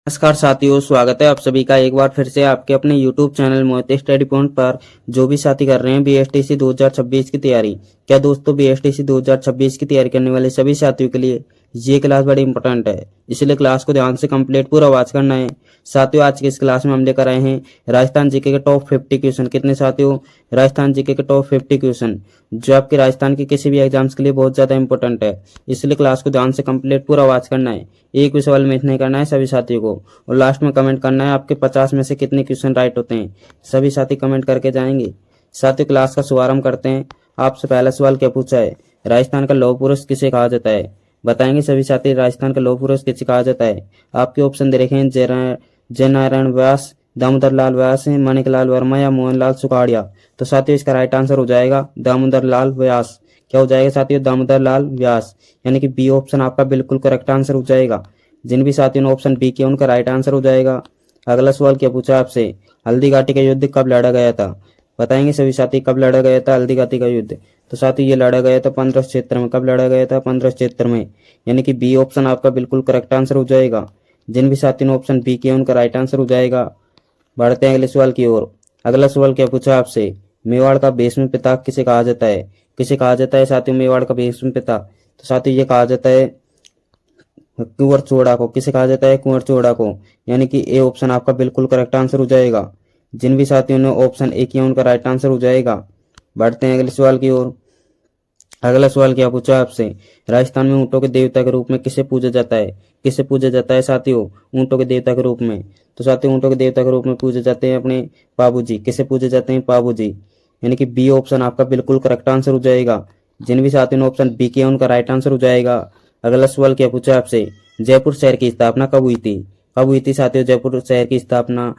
नमस्कार साथियों, स्वागत है आप सभी का एक बार फिर से आपके अपने YouTube चैनल मोहित स्टडी पॉइंट पर। जो भी साथी कर रहे हैं BSTC 2026 की तैयारी, क्या दोस्तों BSTC 2026 की तैयारी करने वाले सभी साथियों के लिए ये क्लास बड़ी इंपॉर्टेंट है, इसलिए क्लास को ध्यान से कंप्लीट पूरा वॉच करना है। साथियों, आज की इस क्लास में हम लेकर आए हैं राजस्थान जीके के टॉप 50 क्वेश्चन। कितने साथियों? राजस्थान जीके के टॉप 50 क्वेश्चन, जो आपके राजस्थान के किसी भी एग्जाम्स के लिए बहुत ज्यादा इंपॉर्टेंट है, इसलिए क्लास को ध्यान से कंप्लीट पूरा वॉच करना है। एक भी सवाल मिस नहीं करना है सभी साथियों को, और लास्ट में कमेंट करना है आपके 50 में से कितने क्वेश्चन राइट होते हैं। सभी साथी कमेंट करके जाएंगे। साथियों, क्लास का शुभारंभ करते हैं। आपसे पहला सवाल क्या पूछा है? राजस्थान का लौह पुरुष किसे कहा जाता है? बताएंगे सभी साथी, राजस्थान का लौह पुरुष किसे कहा जाता है। आपके ऑप्शन दे रखे हैं जय नारायण व्यास, दामोदर लाल व्यास, माणिक लाल वर्मा या मोहन लाल सुखाड़िया। तो साथियों, इसका राइट आंसर हो जाएगा दामोदर लाल व्यास। क्या हो जाएगा साथियों? दामोदर लाल व्यास, यानी कि बी ऑप्शन आपका बिल्कुल करेक्ट आंसर हो जाएगा। जिन भी साथियों ने ऑप्शन बी किया उनका राइट आंसर हो जाएगा। अगला सवाल क्या पूछा आपसे? हल्दी घाटी का युद्ध कब लड़ा गया था? बताएंगे सभी साथी, कब लड़ा गया था हल्दी घाटी का युद्ध? तो साथियों, ये लड़ा गया था 1576 में। कब लड़ा गया था? 1576 में, यानी कि बी ऑप्शन आपका बिल्कुल करेक्ट आंसर हो जाएगा। जिन भी साथियों ने ऑप्शन बी किया उनका राइट आंसर हो जाएगा। बढ़ते हैं अगले सवाल की ओर। अगला सवाल क्या पूछा आपसे? मेवाड़ का भीष्म पिता किसे कहा जाता है? किसे कहा जाता है साथियों मेवाड़ का भीष्म पिता? तो साथियों, ये कहा जाता है कुंवर चोड़ा को। किसे कहा जाता है? कुंवर चोड़ा को, यानी कि ए ऑप्शन आपका बिल्कुल करेक्ट आंसर हो जाएगा। जिन भी साथियों ने ऑप्शन ए किया उनका राइट आंसर हो जाएगा। बढ़ते हैं अगले सवाल की ओर। अगला सवाल क्या पूछा आपसे? राजस्थान में ऊंटों के देवता के रूप में किसे पूजा जाता है? किसे पूजा जाता है साथियों ऊंटों के देवता के रूप में? तो साथियों, ऊंटों के देवता के रूप में पूजे जाते हैं अपने पाबू जी। किसे पूजे जाते हैं? पाबू जी, यानी कि बी ऑप्शन आपका बिल्कुल करेक्ट आंसर हो जाएगा। जिन भी साथियों ने ऑप्शन बी किया उनका राइट आंसर हो जाएगा। अगला सवाल क्या पूछा आपसे? जयपुर शहर की स्थापना कब हुई थी? कब हुई थी साथियों जयपुर शहर की स्थापना?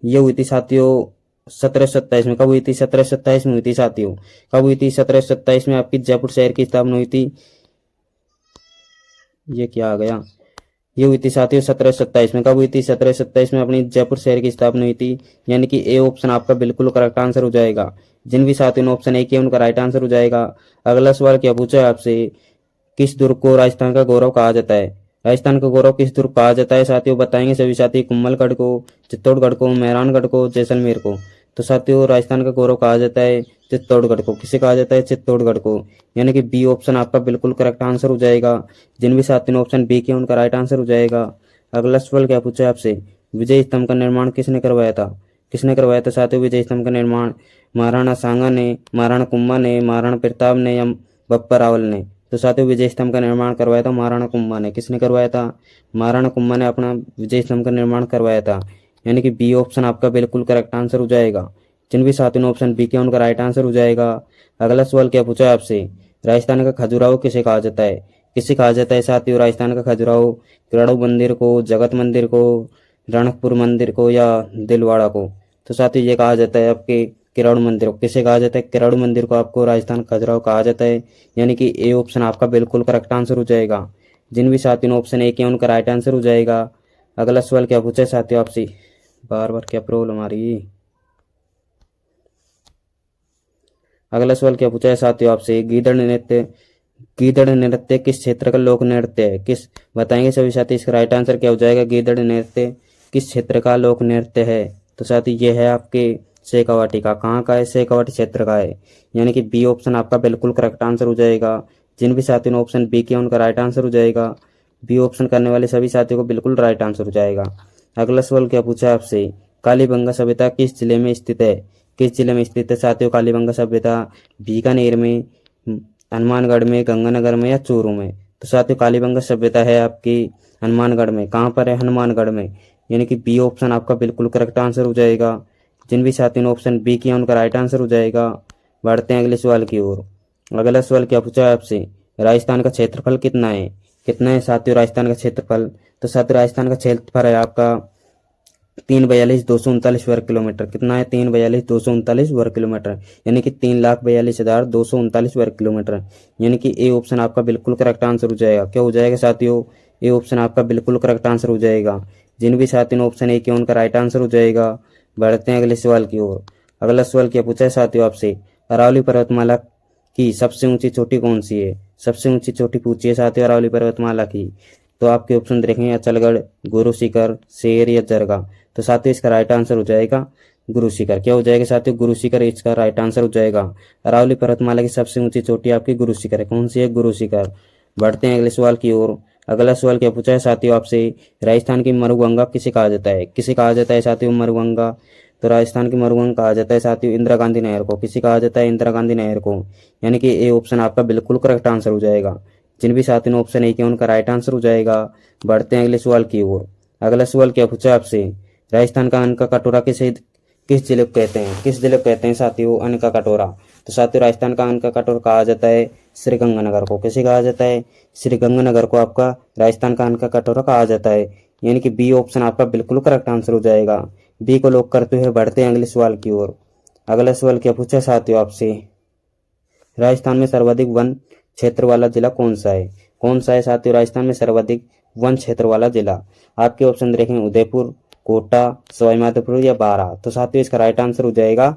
ये हुई थी साथियों 1727 में। कब हुई थी? 1727 में हुई थी साथियों। कब हुई थी? 1727 में आपकी जयपुर शहर की स्थापना हुई थी। ये क्या आ गया? ये हुई थी साथियों 1727 में। कब हुई थी? 1727 में अपनी जयपुर शहर की स्थापना हुई थी, यानी कि ए ऑप्शन आपका बिल्कुल करेक्ट आंसर हो जाएगा। जिन भी साथियों ने ऑप्शन ए किया उनका राइट आंसर हो जाएगा। अगला सवाल क्या पूछा है आपसे? किस दुर्ग को राजस्थान का गौरव कहा जाता है? राजस्थान का गौरव किस दुर्ग कहा जाता है साथियों? बताएंगे सभी साथी। कुम्भलगढ़ को, चित्तौड़गढ़ को, मेहरानगढ़ को, जैसलमेर को? तो साथियों, राजस्थान का गौरव कहा जाता है चित्तौड़गढ़ को। किसे कहा जाता है? चित्तौड़गढ़ को, यानी कि बी ऑप्शन आपका बिल्कुल करेक्ट आंसर हो जाएगा। जिन भी साथियों ने ऑप्शन बी किया उनका राइट आंसर हो जाएगा। अगला सवाल क्या पूछा है आपसे? विजय स्तंभ का निर्माण किसने करवाया था? किसने करवाया था साथियों विजय स्तंभ का निर्माण? महाराणा सांगा ने, महाराणा कुंभा ने, महाराणा प्रताप ने या बप्पा रावल ने? तो साथियों, विजय स्तंभ का निर्माण करवाया था महाराणा कुंभा ने। किसने करवाया था? महाराणा कुंभा ने अपना विजय स्तंभ का निर्माण करवाया था, यानी कि बी ऑप्शन आपका बिल्कुल करेक्ट आंसर हो जाएगा। जिन भी साथियों ने ऑप्शन बी किया उनका राइट आंसर हो जाएगा। अगला सवाल क्या पूछा है आपसे? राजस्थान का खजुराहो किसे कहा जाता है? किसे कहा जाता है साथियों राजस्थान का खजुराहो? किराड़ू मंदिर को, जगत मंदिर को, रणकपुर मंदिर को या दिलवाड़ा को? तो साथियों, ये कहा जाता है आपके किराड़ू मंदिर को। किसे कहा जाता है? किराड़ू मंदिर को आपको राजस्थान खजुराहो कहा जाता है, यानी कि ए ऑप्शन आपका बिल्कुल करेक्ट आंसर हो जाएगा। जिन भी साथियों ने ऑप्शन ए किया उनका राइट आंसर हो जाएगा। अगला सवाल क्या पूछा है साथियों आपसे? बार बार क्या प्रॉब्लम आ रही है? अगला सवाल क्या पूछा है साथियों आपसे? गीदड़ नृत्य किस क्षेत्र का लोक नृत्य है? किस बताएंगे सभी साथी, इसका राइट आंसर क्या हो जाएगा? गीदड़ नृत्य किस क्षेत्र का लोक नृत्य है? तो साथी, ये है आपके शेखावाटी का। कहाँ का है? शेखावाटी क्षेत्र का है, यानी कि बी ऑप्शन आपका बिल्कुल करेक्ट आंसर हो जाएगा। जिन भी साथियों ने ऑप्शन बी किया उनका राइट आंसर हो जाएगा। बी ऑप्शन करने वाले सभी साथियों को बिल्कुल राइट आंसर हो जाएगा। अगला सवाल क्या पूछा है आपसे? कालीबंगा सभ्यता किस जिले में स्थित है? किस जिले में स्थित है साथियों कालीबंगा सभ्यता? बीकानेर में, हनुमानगढ़ में, गंगानगर में या चूरू में? तो साथियों, कालीबंगा सभ्यता है आपकी हनुमानगढ़ में। कहाँ पर है? हनुमानगढ़ में, यानी कि बी ऑप्शन आपका बिल्कुल करेक्ट आंसर हो जाएगा। जिन भी साथियों ने ऑप्शन बी किया उनका राइट आंसर हो जाएगा। बढ़ते हैं अगले सवाल की ओर। अगला सवाल क्या पूछा है आपसे? राजस्थान का क्षेत्रफल कितना है? कितना है साथियों राजस्थान का क्षेत्रफल? तो साथियों, राजस्थान का क्षेत्रफल है आपका 342,239 वर्ग किलोमीटर। कितना है? 342,239 वर्ग किलोमीटर, यानी कि 3,42,239 वर्ग किलोमीटर, यानी कि ए ऑप्शन आपका बिल्कुल करेक्ट आंसर हो जाएगा। क्या हो जाएगा साथियों? ए ऑप्शन आपका बिल्कुल करेक्ट आंसर हो जाएगा। जिन भी साथियों ने ऑप्शन ए किया उनका राइट आंसर हो जाएगा। बढ़ते हैं अगले सवाल की ओर। अगला सवाल क्या पूछा है साथियों आपसे? अरावली पर्वतमाला की सबसे ऊंची चोटी कौन सी है? सबसे ऊंची चोटी पूछी है साथियों अरावली पर्वतमाला की। तो आपके ऑप्शन देखेंगे अचलगढ़, गुरु शिखर, शेर या जरगा। तो साथियों इसका राइट आंसर हो जाएगा गुरु शिखर। क्या हो जाएगा साथियों? गुरु शिखर इसका राइट आंसर हो जाएगा। अरावली पर्वतमाला की सबसे ऊंची चोटी आपकी गुरु शिखर है। कौन सी है? गुरु शिखर। बढ़ते हैं अगले सवाल की ओर। अगला सवाल क्या पूछा है साथियों आपसे? राजस्थान की मरुगंगा किसे कहा जाता है? किसे कहा जाता है साथियों मरुगंगा? तो राजस्थान की मरुगंगा कहा जाता है साथियों इंदिरा गांधी नहर को। किसे कहा जाता है? इंदिरा गांधी नहर को। यानी कि ए ऑप्शन आपका बिल्कुल करेक्ट आंसर हो जाएगा। जिन भी साथियों ने ऑप्शन ए किया उनका राइट आंसर हो जाएगा। बढ़ते हैं अगले सवाल की ओर। अगला सवाल क्या पूछा आपसे? राजस्थान का अन्न का कटोरा किस जिले को कहते हैं? किस जिले को कहते हैं साथियों अन्न का कटोरा? तो साथियों राजस्थान का अन्न का कटोरा कहा जाता है श्रीगंगानगर को। किसे कहा जाता है? श्रीगंगानगर को आपका राजस्थान का अन्न का कटोरा कहा जाता है। यानी कि बी ऑप्शन आपका बिल्कुल करेक्ट आंसर हो जाएगा। बी को लॉक करते हुए बढ़ते हैं अगले सवाल की ओर। अगला सवाल क्या पूछा साथियों आपसे? राजस्थान में सर्वाधिक वन क्षेत्र वाला जिला कौन सा है? कौन सा है साथियों राजस्थान में सर्वाधिक वन क्षेत्र वाला जिला? आपके ऑप्शन देखेंगे उदयपुर, कोटा, सवाई माधोपुर या बारां। तो साथियों इसका राइट आंसर हो जाएगा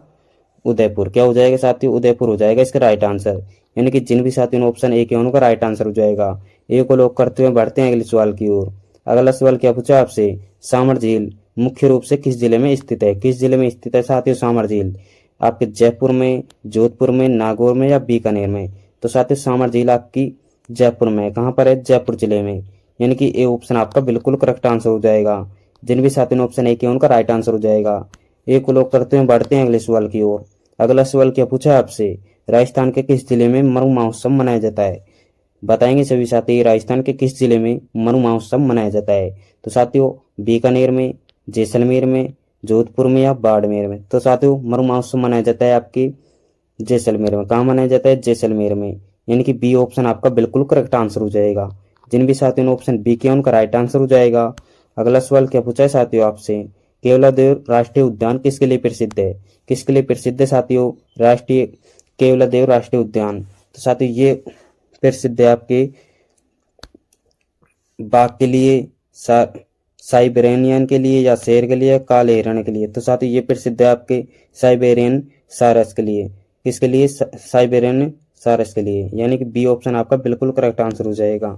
उदयपुर। क्या हो जाएगा साथियों? उदयपुर हो जाएगा इसका राइट आंसर। यानी कि जिन भी साथियों ने ऑप्शन ए किया उनका राइट आंसर हो जाएगा। ए को लॉक करते हुए बढ़ते हैं अगले सवाल की ओर। अगला सवाल क्या पूछा आपसे? सामर झील मुख्य रूप से किस जिले में स्थित है? किस जिले में स्थित है साथियों सामर झील? आपके जयपुर में, जोधपुर में, नागौर में या बीकानेर में? तो साथियों सामर झील आपकी जयपुर में है। कहाँ पर है? जयपुर जिले में। यानी कि ए ऑप्शन आपका बिल्कुल करेक्ट आंसर हो जाएगा। जिन भी साथियों ने ऑप्शन ए किया उनका राइट आंसर हो जाएगा। ए को लॉक करते हुए बढ़ते हैं अगले सवाल की ओर। अगला सवाल क्या पूछा आपसे? राजस्थान के किस जिले में मरु महोत्सव मनाया जाता है? बताएंगे सभी साथी राजस्थान के किस जिले में मरु महोत्सव मनाया जाता है? तो साथियों बीकानेर में, जैसलमेर में, जोधपुर में या बाड़मेर में? तो साथियों मरु महोत्सव मनाया जाता है आपकी जैसलमेर में। कहाँ मनाया जाता है? जैसलमेर में। यानी कि बी ऑप्शन आपका बिल्कुल करेक्ट आंसर हो जाएगा। जिन भी साथियों ने ऑप्शन बी किया उनका राइट आंसर हो जाएगा। अगला सवाल क्या पूछा है साथियों आपसे? केवलादेव राष्ट्रीय उद्यान किसके लिए प्रसिद्ध है? किसके लिए प्रसिद्ध है साथियों राष्ट्रीय केवलादेव राष्ट्रीय उद्यान? तो साथियों ये प्रसिद्ध है आपके बाघ के लिए, साइबेरियन के लिए या शेर के लिए, काले हिरण के लिए? तो साथियों ये प्रसिद्ध है आपके साइबेरियन सारस के लिए। किसके लिए? साइबेरियन सारस के लिए। यानी कि बी ऑप्शन आपका बिल्कुल करेक्ट आंसर हो जाएगा।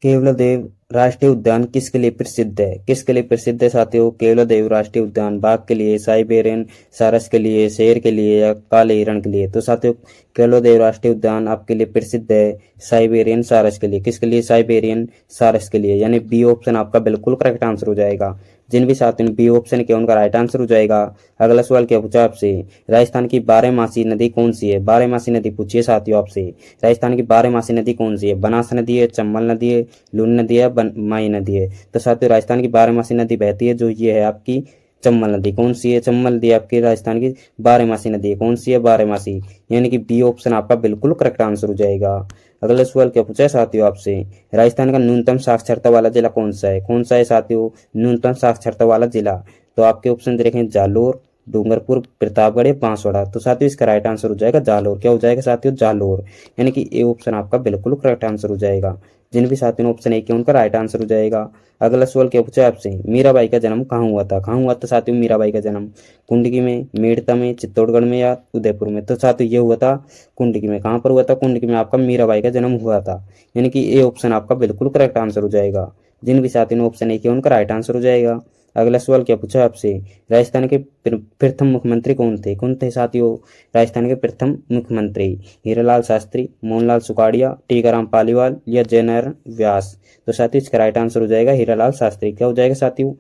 केवलादेव राष्ट्रीय उद्यान किसके लिए प्रसिद्ध है? किसके लिए प्रसिद्ध है साथियों केवलादेव राष्ट्रीय उद्यान? बाघ के लिए, साइबेरियन सारस के लिए, शेर के लिए या काले हिरण के लिए? तो साथियों केवलादेव राष्ट्रीय उद्यान आपके लिए प्रसिद्ध है साइबेरियन सारस के लिए। किसके लिए? साइबेरियन सारस के लिए। यानी बी ऑप्शन आपका बिल्कुल करेक्ट आंसर हो जाएगा। जिन भी साथियों ने बी ऑप्शन किया उनका राइट आंसर हो जाएगा। अगला सवाल क्या पूछा आपसे? राजस्थान की बारहमासी नदी कौन सी है? बारहमासी नदी पूछिए साथियों आपसे। राजस्थान की बारहमासी नदी कौन सी है? बनास नदी है, चंबल नदी है, लून नदी है, माई नदी है? तो साथियों राजस्थान की बारहमासी नदी बहती है जो ये है आपकी चंबल नदी। कौन सी है? चंबल नदी आपकी राजस्थान की बारहमासी नदी है। कौन सी है? बारहमासी। यानी कि बी ऑप्शन आपका बिल्कुल करेक्ट आंसर हो जाएगा। अगला सवाल क्या पूछा है साथियों आपसे? राजस्थान का न्यूनतम साक्षरता वाला जिला कौन सा है? कौन सा है साथियों न्यूनतम साक्षरता वाला जिला? तो आपके ऑप्शन देखें जालोर, डूंगरपुर, प्रतापगढ़ या बांसवाड़ा? तो साथियों इसका राइट आंसर हो जाएगा जालोर। क्या हो जाएगा साथियों? जालोर। यानी कि ए ऑप्शन आपका बिल्कुल करेक्ट आंसर हो जाएगा। जिन भी साथियों ने ऑप्शन ए किया उनका राइट आंसर हो जाएगा। अगला सवाल क्या पूछा है आपसे? मीराबाई का जन्म कहाँ हुआ था? कहाँ हुआ था साथियों मीराबाई का जन्म? कुंडकी में, मेड़ता में, चित्तौड़गढ़ में या उदयपुर में? तो साथियों ये हुआ था कुंडकी में। कहाँ पर हुआ था? कुंडकी में आपका मीराबाई का जन्म हुआ था। यानी कि ए ऑप्शन आपका बिल्कुल करेक्ट आंसर हो जाएगा। जिन भी साथियों ने ऑप्शन ए किया उनका राइट आंसर हो जाएगा। अगला सवाल क्या पूछा आपसे? राजस्थान के प्रथम मुख्यमंत्री कौन थे? कौन थे साथियों राजस्थान के प्रथम मुख्यमंत्री? हीरालाल शास्त्री, मोहनलाल सुखाड़िया, टीकाराम पालीवाल या जयनारायण व्यास? तो साथियों इसका राइट आंसर हो जाएगा हीरालाल शास्त्री। क्या हो जाएगा साथियों?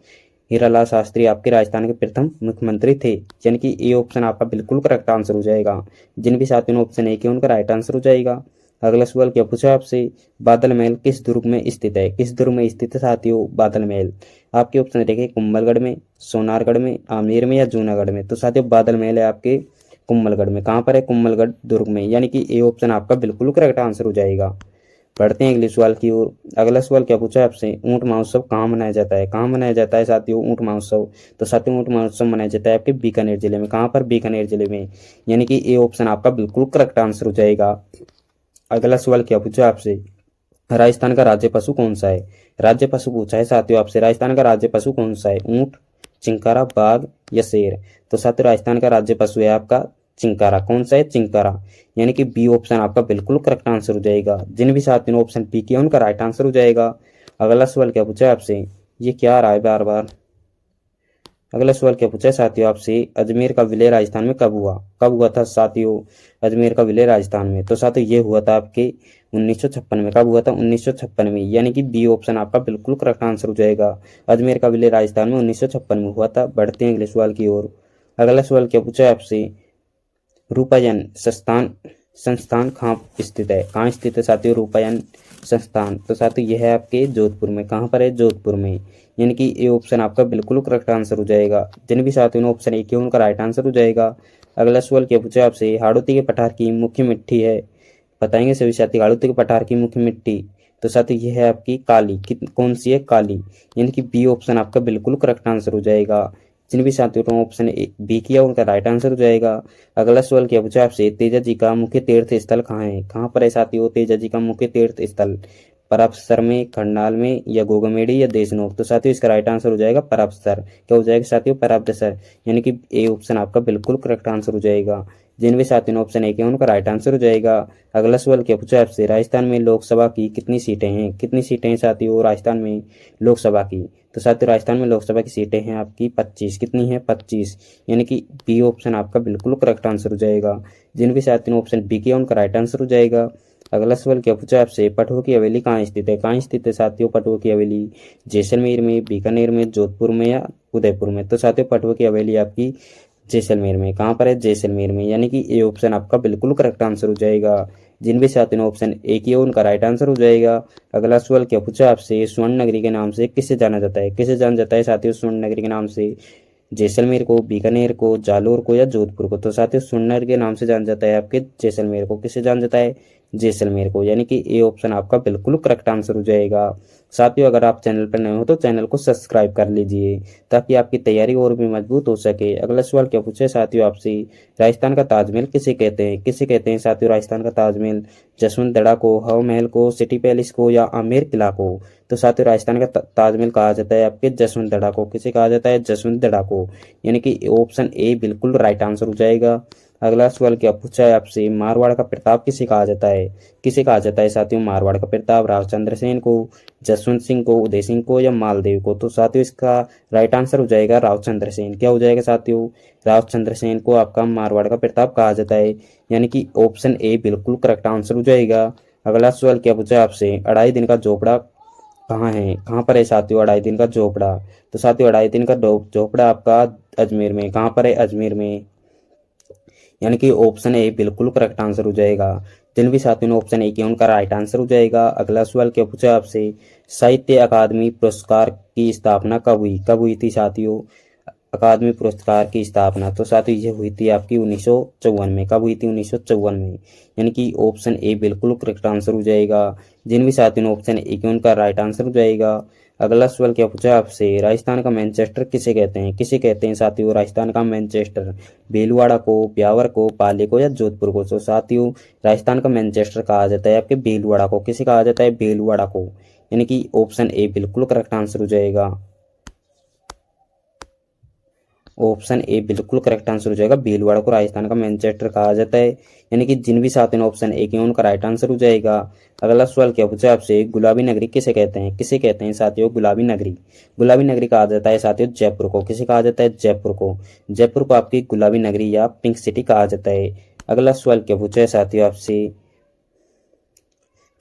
हीरालाल शास्त्री आपके राजस्थान के प्रथम मुख्यमंत्री थे। यानी कि ए ऑप्शन आपका बिल्कुल करेक्ट आंसर हो जाएगा। जिन भी साथियों ने ऑप्शन ए किया उनका राइट आंसर हो जाएगा। अगला सवाल क्या पूछा आपसे? बादल महल किस दुर्ग में स्थित है? किस दुर्ग में स्थित है साथियों बादल महल? आपके ऑप्शन देखें कुंभलगढ़ में, सोनारगढ़ में, आमेर में या जूनागढ़ में? तो साथियों बादल महल है आपके कुंभलगढ़ में। कहाँ पर है? कुंभलगढ़ दुर्ग में। यानी कि ए ऑप्शन आपका बिल्कुल करेक्ट आंसर हो जाएगा। पढ़ते हैं अगले सवाल की ओर। अगला सवाल क्या पूछा है आपसे? ऊंट महोत्सव कहाँ मनाया जाता है? कहाँ मनाया जाता है साथियों ऊंट महोत्सव? तो साथियों ऊंट महोत्सव मनाया जाता है आपके बीकानेर जिले में। कहाँ पर? बीकानेर जिले में। यानी कि ए ऑप्शन आपका बिल्कुल करेक्ट आंसर हो जाएगा। अगला सवाल क्या पूछा आपसे? राजस्थान का राज्य पशु कौन सा है? राज्य पशु पूछा है साथियों आपसे, राजस्थान का राज्य पशु कौन सा है? ऊंट, चिंकारा, बाघ या शेर? तो साथियों राजस्थान का राज्य पशु है आपका चिंकारा। कौन सा है? चिंकारा। यानी कि बी ऑप्शन आपका बिल्कुल करेक्ट आंसर हो जाएगा। जिन भी साथियों ने ऑप्शन बी किया उनका राइट आंसर हो जाएगा। अगला सवाल क्या पूछा है आपसे? ये क्या आ रहा है बार बार? अगला सवाल क्या पूछा है साथियों आपसे? अजमेर का विलय राजस्थान में कब हुआ? कब हुआ था साथियों अजमेर का विलय राजस्थान में? तो साथियों ये हुआ था आपके 1956 में। कब हुआ था? 1956 में। यानी कि बी ऑप्शन आपका बिल्कुल करेक्ट आंसर हो जाएगा। अजमेर का विलय राजस्थान में 1956 में हुआ था। बढ़ते हैं अगले सवाल की ओर। अगला सवाल क्या पूछा है आपसे? रूपायन संस्थान संस्थान कहाँ स्थित है? कहाँ स्थित है साथियों रूपायन संस्थान? तो साथियों यह है आपके जोधपुर में। कहाँ पर है? जोधपुर में। यानी कि ए ऑप्शन आपका बिल्कुल करेक्ट आंसर हो जाएगा। जिन भी साथियों ने ऑप्शन ए किया उनका राइट आंसर हो जाएगा। अगला सवाल क्या पूछा है आपसे? हाड़ौती के पठार की मुख्य मिट्टी है, बताएंगे सभी साथी। हाड़ौती के पठार की मुख्य मिट्टी, तो साथियों यह है आपकी काली। कौन सी है? काली। यानी कि बी ऑप्शन आपका बिल्कुल करेक्ट आंसर हो जाएगा। जिन भी साथियों ने ऑप्शन बी किया उनका राइट आंसर हो जाएगा। अगला सवाल क्या पूछा आपसे? तेजा जी का मुख्य तीर्थ स्थल कहाँ है? कहाँ पर है साथियों तेजा जी का मुख्य तीर्थ स्थल? परापसर में, खंडाल में या गोगमेड़ी या देशनोक? तो साथियों इसका राइट आंसर हो जाएगा परापसर। क्या हो जाएगा साथियों? परापसर। यानी कि ए ऑप्शन आपका बिल्कुल करेक्ट आंसर हो जाएगा। जिन भी साथियों ने ऑप्शन ए किया उनका राइट आंसर हो जाएगा। अगला सवाल क्या पूछा आपसे? राजस्थान में लोकसभा की कितनी सीटें हैं? कितनी सीटें हैं साथियों राजस्थान में लोकसभा की? तो साथियों राजस्थान में लोकसभा की सीटें हैं आपकी 25। कितनी है? 25। यानी कि बी ऑप्शन आपका बिल्कुल करेक्ट आंसर हो जाएगा। जिन भी साथियों ने ऑप्शन बी किया उनका राइट आंसर हो जाएगा। अगला सवाल क्या पूछा आपसे? पटुआ की हवेली कहाँ स्थित है? कहाँ स्थित है साथियों पटुआ की हवेली? जैसलमेर में, बीकानेर में, जोधपुर में या उदयपुर में? तो साथियों पटुआ की हवेली आपकी जैसलमेर में। कहाँ पर है? जैसलमेर में। यानी कि ए ऑप्शन आपका बिल्कुल करेक्ट आंसर हो जाएगा। जिन भी साथियों ने ऑप्शन ए किया उनका राइट आंसर हो जाएगा। अगला सवाल क्या पूछा आपसे? स्वर्ण नगरी के नाम से किसे जाना जाता है? किसे जाना जाता है साथियों स्वर्ण नगरी के नाम से? जैसलमेर को, बीकानेर को, जालोर को या जोधपुर को? तो साथियों सुन्नर के नाम से जाना जाता है आपके जैसलमेर को। किसे जाना जाता है? जैसलमेर को। यानी कि ए ऑप्शन आपका बिल्कुल करेक्ट आंसर हो जाएगा। साथियों अगर आप चैनल पर नए हो तो चैनल को सब्सक्राइब कर लीजिए ताकि आपकी तैयारी और भी मजबूत हो सके। अगला सवाल क्या पूछे साथियों आपसे? राजस्थान का ताजमहल किसे कहते हैं? किसे कहते हैं साथियों राजस्थान का ताजमहल? जसवंतगढ़ा को, हवा महल को, सिटी पैलेस को या आमेर किला को? तो साथियों राजस्थान का ताजमहल कहा जाता है आपके जसवंतगढ़ा को। किसे कहा जाता है? जसवंतगढ़ा को। यानी कि ऑप्शन ए बिल्कुल राइट आंसर हो जाएगा। अगला सवाल क्या पूछा है आपसे? मारवाड़ का प्रताप किसे कहा जाता है? किसे कहा जाता है साथियों मारवाड़ का प्रताप? रावचंद्र सेन को, जसवंत सिंह को, उदय सिंह को या मालदेव को? तो साथियों इसका राइट आंसर हो जाएगा रावचंद्र सेन। क्या हो जाएगा साथियों? रावचंद्र सेन को आपका मारवाड़ का प्रताप कहा जाता है। यानी कि ऑप्शन ए बिल्कुल करेक्ट आंसर हो जाएगा। अगला सवाल क्या पूछा है आपसे? अढ़ाई दिन का झोपड़ा कहाँ है? कहाँ पर है साथियों अढ़ाई दिन का झोपड़ा? तो साथियों अढ़ाई दिन का झोपड़ा आपका अजमेर में। कहाँ पर है? अजमेर में। यानी कि ऑप्शन ए बिल्कुल करेक्ट आंसर हो जाएगा। जिन भी साथियों ने ऑप्शन ए किया उनका राइट आंसर हो जाएगा। अगला सवाल क्या पूछा आपसे? साहित्य अकादमी पुरस्कार की स्थापना कब हुई? कब हुई थी साथियों अकादमी पुरस्कार की स्थापना? तो साथियों ये हुई थी आपकी 1954 में। कब हुई थी? 1954 में। यानी कि ऑप्शन ए बिल्कुल करेक्ट आंसर हो जाएगा। जिन भी साथियों ने ऑप्शन ए किया उनका राइट आंसर हो जाएगा। अगला सवाल क्या पूछा आपसे? राजस्थान का मैनचेस्टर किसे कहते हैं? किसे कहते हैं साथियों राजस्थान का मैनचेस्टर? भीलवाड़ा को, ब्यावर को, पाली को या जोधपुर को? तो साथियों राजस्थान का मैनचेस्टर कहा जाता है आपके भीलवाड़ा को। किसे कहा जाता है? भीलवाड़ा को। यानी कि ऑप्शन ए बिल्कुल करेक्ट आंसर हो जाएगा। ऑप्शन ए बिल्कुल करेक्ट आंसर हो जाएगा। भीलवाड़ा को राजस्थान का मैनचेस्टर कहा जाता है। यानी कि जिन भी साथियों ने ऑप्शन ए किया उनका राइट आंसर हो जाएगा। अगला सवाल क्या पूछा आपसे? गुलाबी नगरी किसे कहते हैं? किसे कहते हैं साथियों गुलाबी नगरी? गुलाबी नगरी कहा जाता है साथियों जयपुर को। किसे कहा जाता है? जयपुर को। जयपुर को आपकी गुलाबी नगरी या पिंक सिटी कहा जाता है। अगला सवाल क्या पूछा है साथियों आपसे?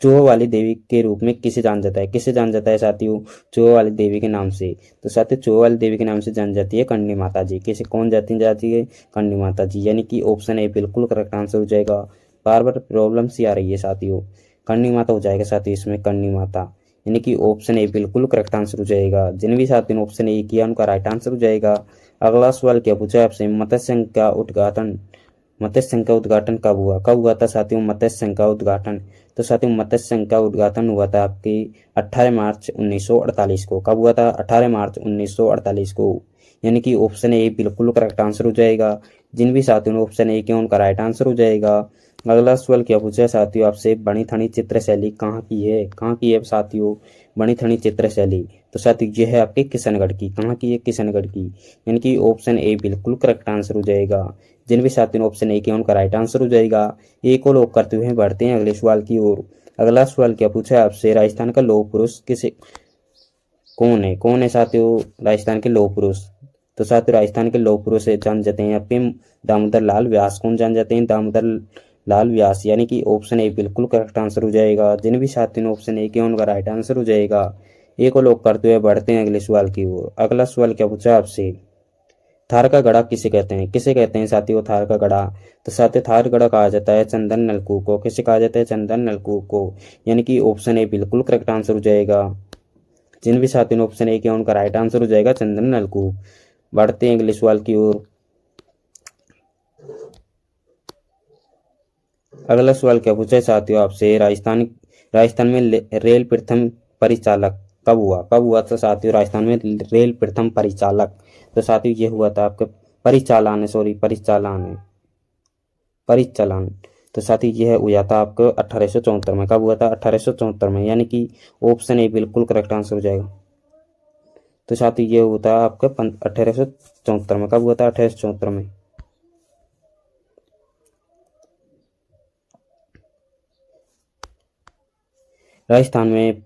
चूहों वाली देवी के रूप में किसे जाना जाता है? किसे जाना जाता है साथियों चूहों वाली देवी के नाम से? तो साथियों चूहों वाली देवी के नाम से जानी जाती है कंडी माता जी। किसे कौन जाती है? कंडी माता जी। यानी कि ऑप्शन ए बिल्कुल करेक्ट आंसर हो जाएगा। बार बार प्रॉब्लम सी आ रही है साथियों। कंडी माता हो जाएगा साथियों इसमें कंडी माता। यानी कि ऑप्शन ए बिल्कुल करेक्ट आंसर हो जाएगा। जिन भी साथियों ने ऑप्शन ए किया उनका राइट आंसर हो जाएगा। अगला सवाल क्या पूछा है आपसे? मत्स्य संघ का उद्घाटन मत्स्य संघ का उद्घाटन कब हुआ? कब हुआ था साथियों मत्स्य संघ का उद्घाटन? तो साथियों मत्स्य संघ का उद्घाटन हुआ था आपकी 18 मार्च 1948 को। कब हुआ था? 18 मार्च 1948 को। यानी कि ऑप्शन ए बिल्कुल करेक्ट आंसर हो जाएगा। जिन भी साथियों ने ऑप्शन ए किया उनका राइट आंसर हो जाएगा। अगला सवाल क्या पूछा है साथियों आपसे, बनी ठनी चित्र शैली कहाँ की है साथियों बनी ठनी चित्र शैली। तो साथियों ये है आपके किशनगढ़ की। कहाँ की है? किशनगढ़ की। यानी कि ऑप्शन ए बिल्कुल करेक्ट आंसर हो जाएगा। जिन भी साथियों ने ऑप्शन ए किया उनका राइट आंसर हो जाएगा। ए को लॉक करते हुए बढ़ते हैं अगले सवाल की ओर। अगला सवाल क्या पूछा है आपसे, राजस्थान का लौह पुरुष किसे कौन है साथियों राजस्थान के लौह पुरुष। तो साथियों राजस्थान के लौह पुरुष जान जाते हैं आपके दामोदर लाल व्यास। कौन जान जाते हैं? दामोदर लाल व्यास। यानी कि ऑप्शन ए बिल्कुल करेक्ट आंसर हो जाएगा। जिन भी साथियों ने ऑप्शन ए किया उनका राइट आंसर हो जाएगा। ए को लॉक करते हुए बढ़ते हैं अगले सवाल की ओर। अगला सवाल क्या पूछा है आपसे, थार का गड़ा किसे कहते हैं? किसे कहते हैं साथियों थार का गड़ा। तो साथियों थार गड़ा कहा जाता है चंदन नलकूप को। किसे कहा जाता है? चंदन नलकूप को। यानी कि ऑप्शन ए बिल्कुल करेक्ट आंसर हो जाएगा। जिन भी साथियों ने ऑप्शन ए किया उनका राइट आंसर हो जाएगा चंदन नलकूप। बढ़ते हैं अगले सवाल की ओर। अगला सवाल क्या पूछा है साथियों आपसे, राजस्थान में रेल प्रथम परिचालक कब हुआ था साथियों राजस्थान में रेल प्रथम परिचालक। तो साथियों ये हुआ था आपका परिचालन। तो साथियों यह हुआ था आपको 1874 में। कब हुआ था? 1874 में। यानी कि ऑप्शन ए बिल्कुल करेक्ट आंसर हो जाएगा। तो साथियों ये हुआ था आपका 1874 में। कब हुआ था? 1874 में। राजस्थान में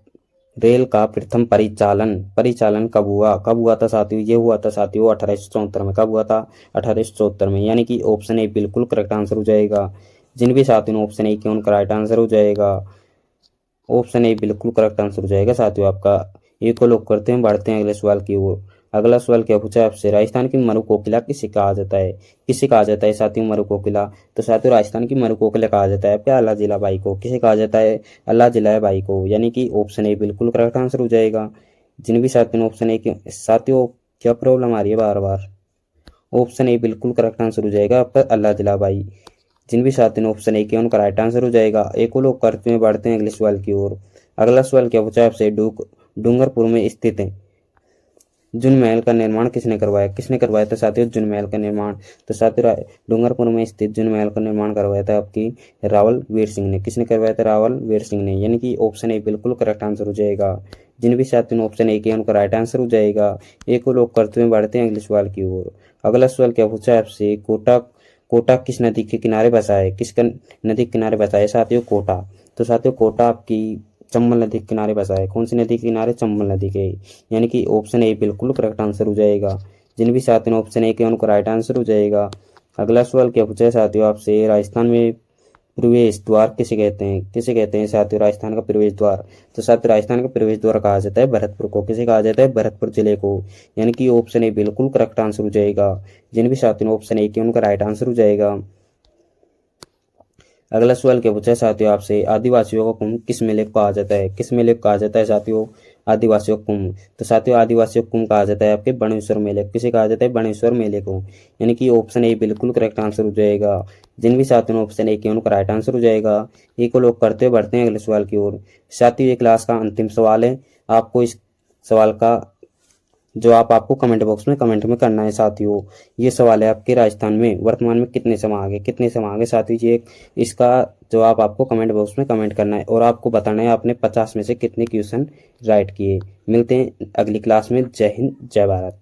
रेल का प्रथम परिचालन कब हुआ था साथियों? ये हुआ था साथियों 1874 में। कब हुआ था? 1874 में। यानी कि ऑप्शन ए बिल्कुल करेक्ट आंसर हो जाएगा। जिन भी साथियों ने ऑप्शन ए किया उनका राइट आंसर हो जाएगा। ऑप्शन ए बिल्कुल करेक्ट आंसर हो जाएगा साथियों आपका। ए को लॉक करते हैं बढ़ते हैं अगले सवाल की ओर। अगला सवाल क्या पूछा है आपसे, राजस्थान की मरु कोकिला किसे कहा जाता है? किसे कहा जाता है साथियों मरु कोकिला। तो साथियों राजस्थान की मरु कोकिला कहा जाता है क्या? अल्लाह जिला बाई को। किसे कहा जाता है? अल्लाह जिला बाई को। यानी कि ऑप्शन ए बिल्कुल करेक्ट आंसर हो जाएगा। जिन भी साथियों ने ऑप्शन ए के साथियों क्या प्रॉब्लम आ रही है बार बार? ऑप्शन ए बिल्कुल करेक्ट आंसर हो जाएगा आपका अल्लाह जिला बाई। जिन भी साथियों ने ऑप्शन ए किया उनका राइट आंसर हो जाएगा। ए को लोग करते हुए बढ़ते हैं अगले सवाल की ओर। अगला सवाल क्या पूछा है आपसे, डूंगरपुर में स्थित है जुन महल का निर्माण किसने करवाया? किसने करवाया था साथियों जुन महल का निर्माण? तो साथियों डूंगरपुर में स्थित जुन महल का निर्माण करवाया था आपकी रावल वीर सिंह ने। किसने करवाया था? रावल वीर सिंह ने। यानी कि ऑप्शन ए बिल्कुल करेक्ट आंसर हो जाएगा। जिन भी साथियों ने ऑप्शन ए किया उनका राइट आंसर हो जाएगा। ए को लोग करते हुए बढ़ते हैं अगले सवाल की ओर। अगला सवाल क्या पूछा है आपसे, कोटा कोटा किस नदी के किनारे बसा है? किसका नदी के किनारे बसा है साथियों? कोटा। तो साथियों कोटा आपकी चंबल नदी के किनारे बसा है। कौन सी नदी के किनारे? चंबल नदी के। यानी कि ऑप्शन ए बिल्कुल करेक्ट आंसर हो जाएगा। जिन भी साथियों ने ऑप्शन ए किया उनको राइट आंसर हो जाएगा। अगला सवाल क्या पूछा है साथियों आपसे, राजस्थान में प्रवेश द्वार किसे कहते हैं? किसे कहते हैं साथियों राजस्थान का प्रवेश द्वार? तो साथियों राजस्थान का प्रवेश द्वार कहा जाता है भरतपुर को। किसे कहा जाता है? भरतपुर जिले को। यानी कि ऑप्शन ए बिल्कुल करेक्ट आंसर हो जाएगा। जिन भी साथियों ने ऑप्शन ए किया उनका राइट आंसर हो जाएगा। अगला सवाल क्या पूछा है साथियों आपसे, आदिवासियों का कुंभ किस मेले को कहा जाता है? किस मेले को कहा जाता है साथियों? आदिवासियों का कुंभ। तो साथियों आदिवासियों का कुंभ कहा जाता है आपके बणेश्वर मेले। किसे कहा जाता है? बणेश्वर मेले को। यानी कि ऑप्शन ए बिल्कुल करेक्ट आंसर हो जाएगा। जिन भी साथियों ने ऑप्शन ए किया उनका राइट आंसर हो जाएगा। ए को लोग करते हुए बढ़ते हैं अगले सवाल की ओर। साथियों ये क्लास का अंतिम सवाल है। आपको इस सवाल का जवाब आपको कमेंट बॉक्स में कमेंट में करना है साथियों। ये सवाल है आपके राजस्थान में वर्तमान में कितने समय आगे साथियों। ये इसका जवाब आपको कमेंट बॉक्स में कमेंट करना है और आपको बताना है आपने 50 में से कितने क्वेश्चन राइट किए। मिलते हैं अगली क्लास में। जय हिंद जय भारत।